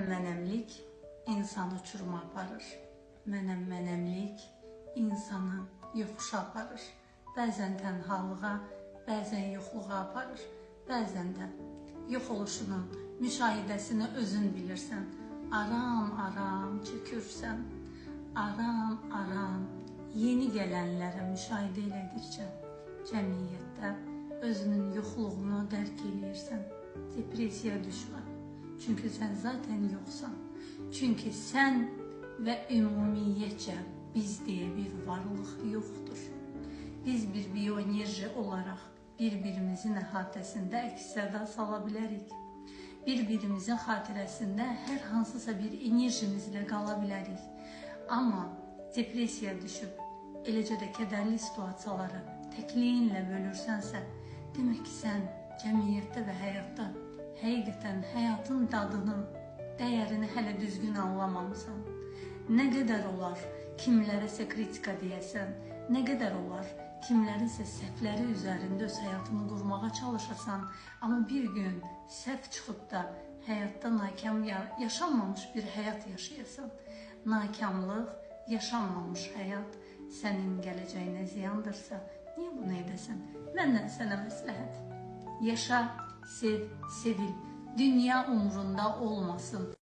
Mənəm-mənəmlik insanı uçuruma aparır. Mənəm-mənəmlik insanı yoxuşa aparır. Bəzən tənhalığa, bəzən yoxluğa aparır. Bəzən də yox oluşunun müşahidəsini özün bilirsən. Aram-aram çökürsən. Aram-aram yeni gələnlərə müşahidə elədikcə cəmiyyətdə özünün yoxluğunu dərk eləyirsən. Depressiyaya düşmə. Çünki sən zaten yoxsan. Çünki sən və ümumiyyətcə biz deyə bir varlıq yoxdur. Biz bir biyoenerji olaraq bir-birimizin əhatəsində əks-səda sala bilərik. Bir-birimizin xatirəsində hər hansısa bir enerjimizlə qala bilərik. Amma depressiyaya düşüb, eləcə də kədərli situasiyaları təkliyinlə bölürsənsə, demək ki, sən cəmiyyətdə və həyatda həqiqətən həyatın dadını, dəyərini hələ düzgün anlamamısan. Nə qədər olar kimlərəsə kritika deyəsən, nə qədər olar kimlərinsə səhvləri üzərində öz həyatını qurmağa çalışasan, amma bir gün səhv çıxıb da həyatda nakam yaşanmamış bir həyat yaşayasan. Nakamlıq, yaşanmamış həyat sənin gələcəyinə ziyandırsa, niyə bunu edəsən? Məndən sənə məsləhət. Yaşa, sev, sevil. Dünya umrunda olmasın.